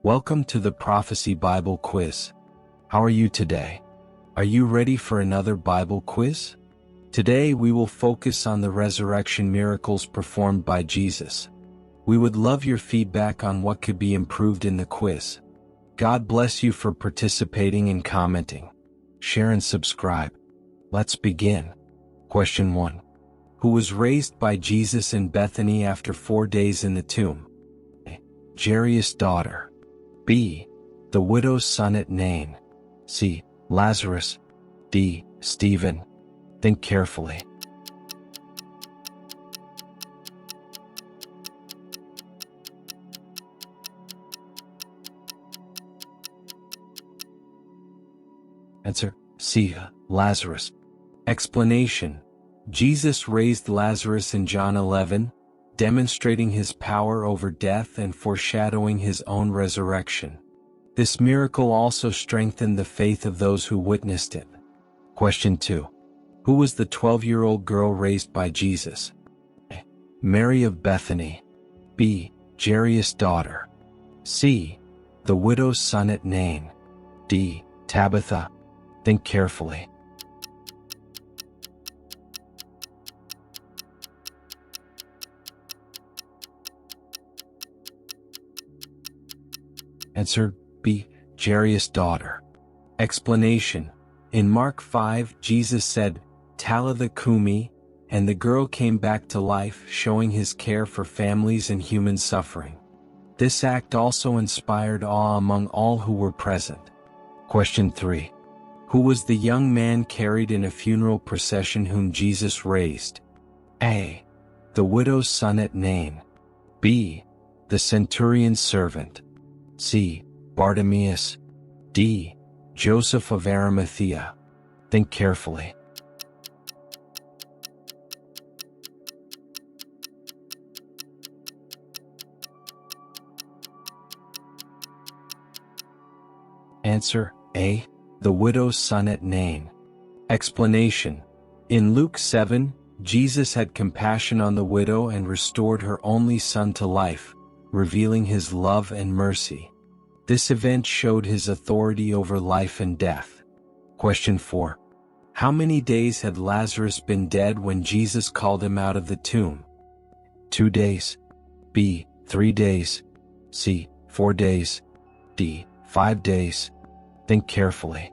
Welcome to the Prophecy Bible Quiz. How are you today? Are you ready for another Bible quiz? Today we will focus on the resurrection miracles performed by Jesus. We would love your feedback on what could be improved in the quiz. God bless you for participating and commenting. Share and subscribe. Let's begin. Question 1. Who was raised by Jesus in Bethany after 4 days in the tomb? A. Jairus' daughter. B. The widow's son at Nain. C. Lazarus. D. Stephen. Think carefully. Answer: C. Lazarus. Explanation: Jesus raised Lazarus in John 11, demonstrating his power over death and foreshadowing his own resurrection. This miracle also strengthened the faith of those who witnessed it. Question 2. Who was the 12-year-old girl raised by Jesus? A. Mary of Bethany. B. Jairus' daughter. C. The widow's son at Nain. D. Tabitha. Think carefully. Answer: B. Jairus' daughter. Explanation: in Mark 5, Jesus said, "Talitha cumi," and the girl came back to life, showing his care for families and human suffering. This act also inspired awe among all who were present. Question 3. Who was the young man carried in a funeral procession whom Jesus raised? A. The widow's son at Nain. B. The centurion's servant. C. Bartimaeus. D. Joseph of Arimathea. Think carefully. Answer: A. The widow's son at Nain. Explanation: in Luke 7, Jesus had compassion on the widow and restored her only son to life, revealing his love and mercy. This event showed his authority over life and death. Question 4. How many days had Lazarus been dead when Jesus called him out of the tomb? 2 days. B. 3 days. C. 4 days. D. 5 days. Think carefully.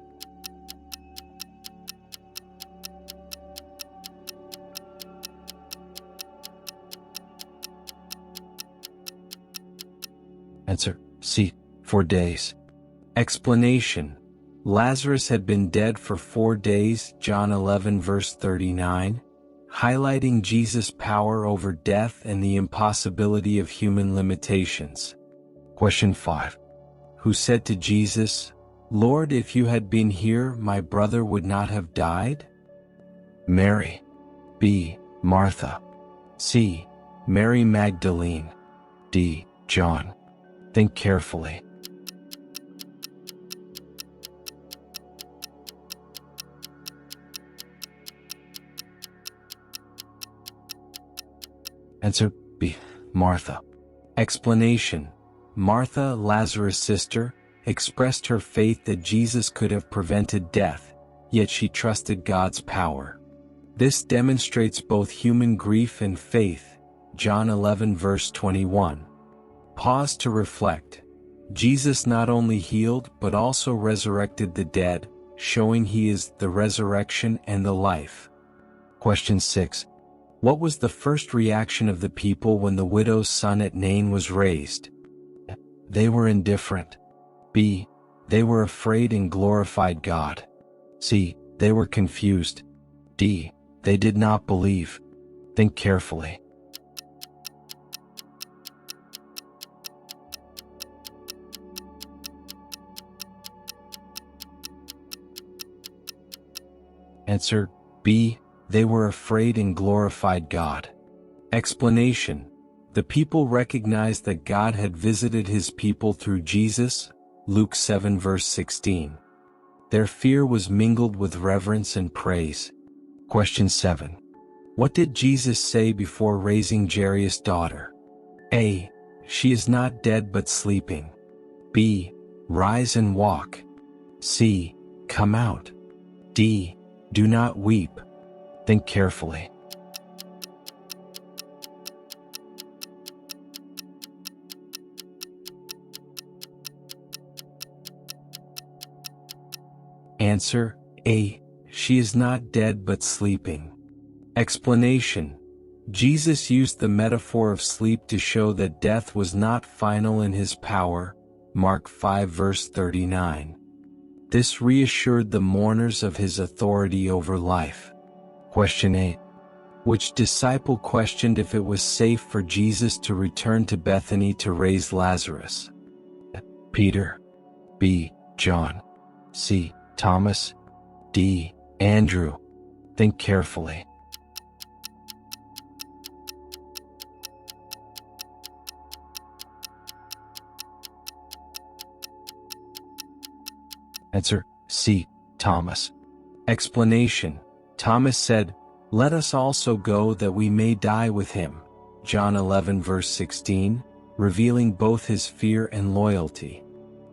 Answer: C. 4 days. Explanation: Lazarus had been dead for 4 days, John 11 verse 39, highlighting Jesus' power over death and the impossibility of human limitations. Question 5. Who said to Jesus, "Lord, if you had been here, my brother would not have died"? Mary. B. Martha. C. Mary Magdalene. D. John. Think carefully. Answer: B. Martha. Explanation: Martha, Lazarus' sister, expressed her faith that Jesus could have prevented death, yet she trusted God's power. This demonstrates both human grief and faith, John 11 verse 21. Pause to reflect. Jesus not only healed but also resurrected the dead, showing he is the resurrection and the life. Question 6. What was the first reaction of the people when the widow's son at Nain was raised? They were indifferent. B. They were afraid and glorified God. C. They were confused. D. They did not believe. Think carefully. Answer: B. They were afraid and glorified God. Explanation: the people recognized that God had visited his people through Jesus, Luke 7 verse 16. Their fear was mingled with reverence and praise. Question 7. What did Jesus say before raising Jairus' daughter? A. She is not dead but sleeping. B. Rise and walk. C. Come out. D. Do not weep. Think carefully. Answer A. She is not dead but sleeping. Explanation: Jesus used the metaphor of sleep to show that death was not final in his power. Mark 5 verse 39. This reassured the mourners of his authority over life. Question 8. Which disciple questioned if it was safe for Jesus to return to Bethany to raise Lazarus? Peter. B. John. C. Thomas. D. Andrew. Think carefully. Answer C. Thomas. Explanation: Thomas said, "Let us also go that we may die with him." John 11 verse 16, revealing both his fear and loyalty.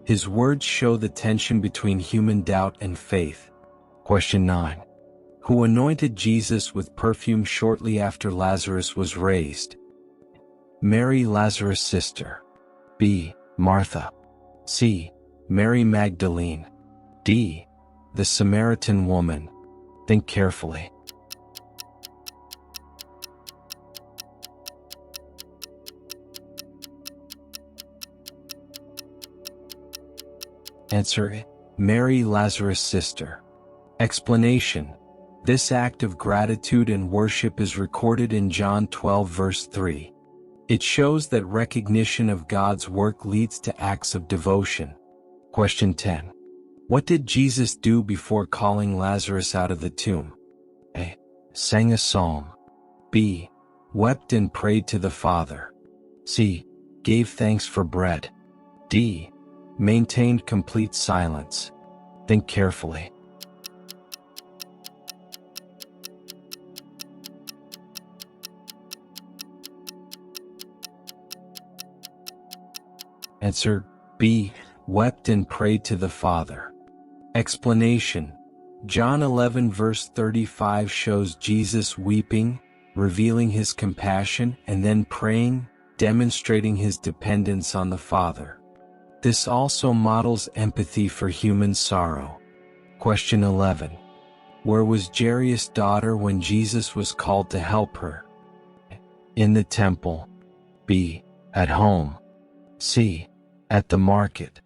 His words show the tension between human doubt and faith. Question 9. Who anointed Jesus with perfume shortly after Lazarus was raised? Mary, Lazarus' sister. B. Martha. C. Mary Magdalene. D. The Samaritan woman. Think carefully. Answer A. Mary, Lazarus' sister. Explanation: this act of gratitude and worship is recorded in John 12 verse 3. It shows that recognition of God's work leads to acts of devotion. Question 10. What did Jesus do before calling Lazarus out of the tomb? A. Sang a psalm. B. Wept and prayed to the Father. C. Gave thanks for bread. D. Maintained complete silence. Think carefully. Answer B. Wept and prayed to the Father. Explanation: John 11 verse 35 shows Jesus weeping, revealing his compassion, and then praying, demonstrating his dependence on the Father. This also models empathy for human sorrow. Question 11. Where was Jairus' daughter when Jesus was called to help her? In the temple. B. At home. C. At the market.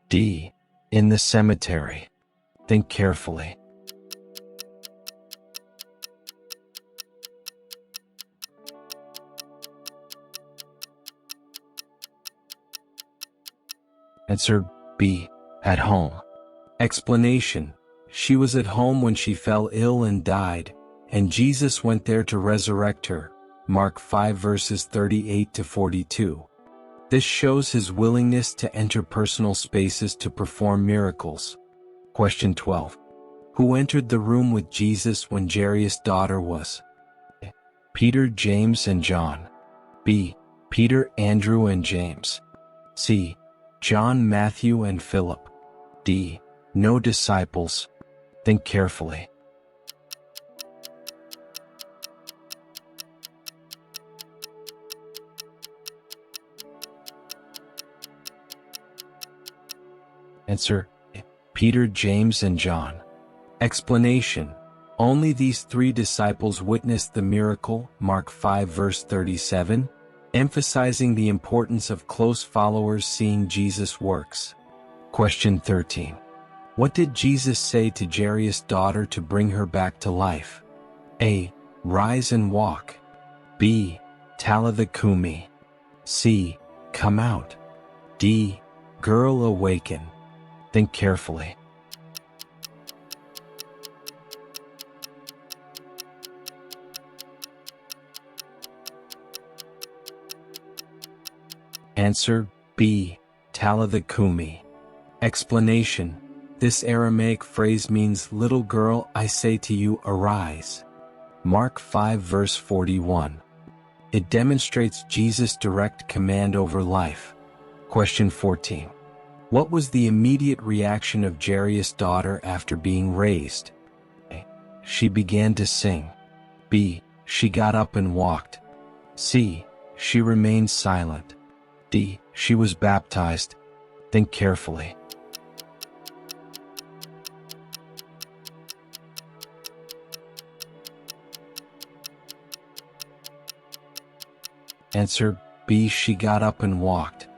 D. In the cemetery. Think carefully. Answer B. At home. Explanation: she was at home when she fell ill and died, and Jesus went there to resurrect her. Mark 5 verses 38 to 42. This shows his willingness to enter personal spaces to perform miracles. Question 12. Who entered the room with Jesus when Jairus' daughter was? A. Peter, James, and John. B. Peter, Andrew, and James. C. John, Matthew, and Philip. D. No disciples. Think carefully. Answer: Peter, James, and John. Explanation: only these three disciples witnessed the miracle, Mark 5 verse 37, emphasizing the importance of close followers seeing Jesus' works. Question 13. What did Jesus say to Jairus' daughter to bring her back to life? A. Rise and walk. B. Talitha cumi. C. Come out. D. Girl, awaken. Think carefully. Answer B. Talitha cumi. Explanation: this Aramaic phrase means, little girl, I say to you, arise. Mark 5 verse 41. It demonstrates Jesus' direct command over life. Question 14. What was the immediate reaction of Jairus' daughter after being raised? A. She began to sing. B. She got up and walked. C. She remained silent. D. She was baptized. Think carefully. Answer B. She got up and walked.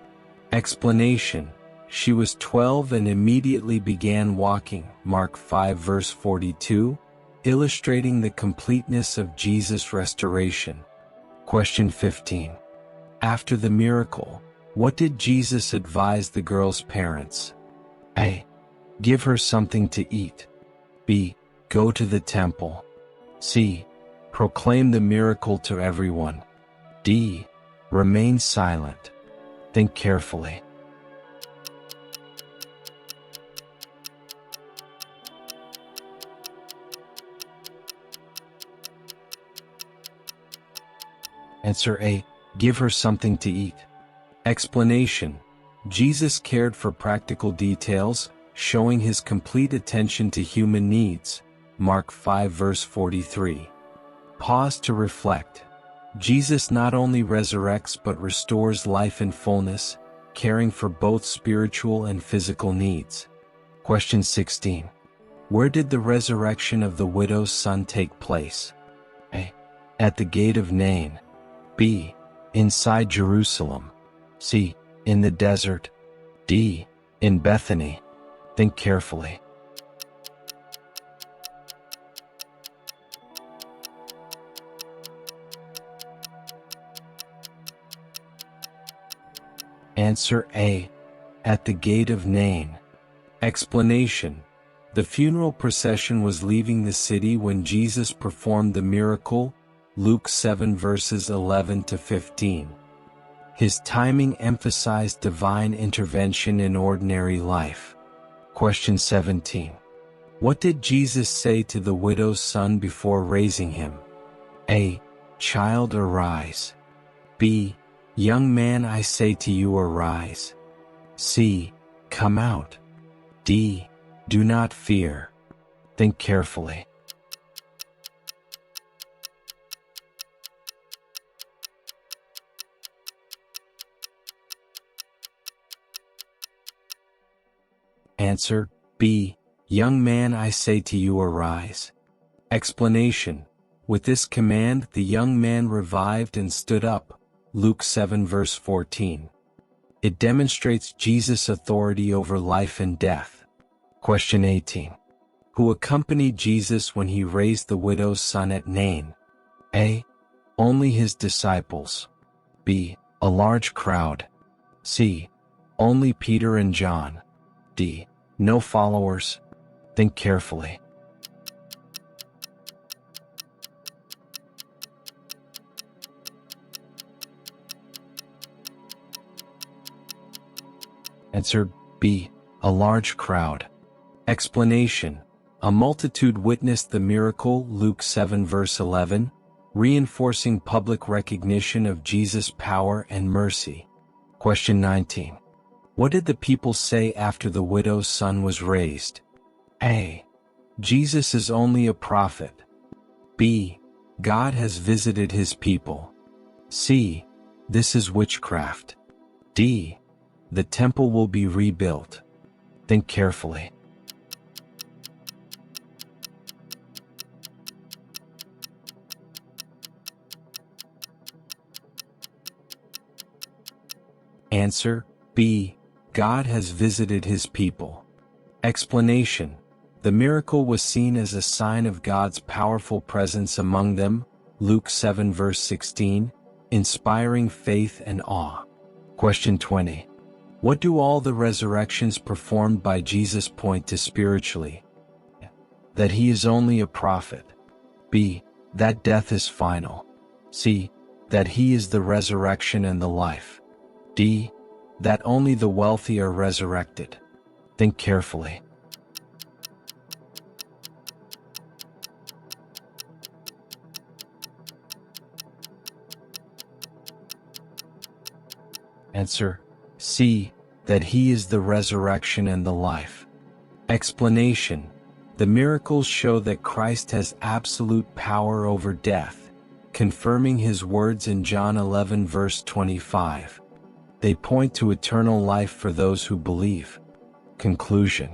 Explanation: she was 12 and immediately began walking, Mark 5 verse 42, illustrating the completeness of Jesus' restoration. Question 15. After the miracle, what did Jesus advise the girl's parents? A. Give her something to eat. B. Go to the temple. C. Proclaim the miracle to everyone. D. Remain silent. Think carefully. Answer A. Give her something to eat. Explanation: Jesus cared for practical details, showing his complete attention to human needs. Mark 5 verse 43. Pause to reflect. Jesus not only resurrects but restores life in fullness, caring for both spiritual and physical needs. Question 16. Where did the resurrection of the widow's son take place? A. At the gate of Nain. B. Inside Jerusalem. C. In the desert. D. In Bethany. Think carefully. Answer A. At the gate of Nain. Explanation: the funeral procession was leaving the city when Jesus performed the miracle, Luke 7 verses 11 to 15. His timing emphasized divine intervention in ordinary life. Question 17. What did Jesus say to the widow's son before raising him? A. Child, arise. B. Young man, I say to you, arise. C. Come out. D. Do not fear. Think carefully. Answer B. Young man, I say to you, arise. Explanation: with this command the young man revived and stood up, Luke 7 verse 14. It demonstrates Jesus' authority over life and death. Question 18. Who accompanied Jesus when he raised the widow's son at Nain? A. Only his disciples. B. A large crowd. C. Only Peter and John. D. No followers. Think carefully. Answer B. A large crowd. Explanation: a multitude witnessed the miracle, Luke 7 verse 11, reinforcing public recognition of Jesus' power and mercy. Question 19. What did the people say after the widow's son was raised? A. Jesus is only a prophet. B. God has visited his people. C. This is witchcraft. D. The temple will be rebuilt. Think carefully. Answer B. God has visited his people. Explanation: the miracle was seen as a sign of God's powerful presence among them, Luke 7 verse 16, inspiring faith and awe. Question 20. What do all the resurrections performed by Jesus point to spiritually? That he is only a prophet. B. That death is final. C. That he is the resurrection and the life. D. That only the wealthy are resurrected. Think carefully. Answer C. that He is the resurrection and the life. Explanation: the miracles show that Christ has absolute power over death, confirming His words in John 11 verse 25. They point to eternal life for those who believe. Conclusion: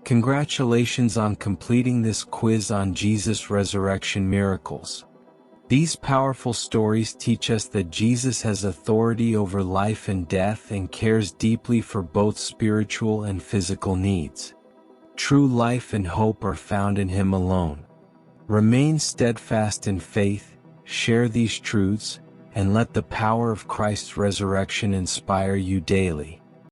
congratulations on completing this quiz on Jesus' resurrection miracles. These powerful stories teach us that Jesus has authority over life and death and cares deeply for both spiritual and physical needs. True life and hope are found in Him alone. Remain steadfast in faith, share these truths, and let the power of Christ's resurrection inspire you daily.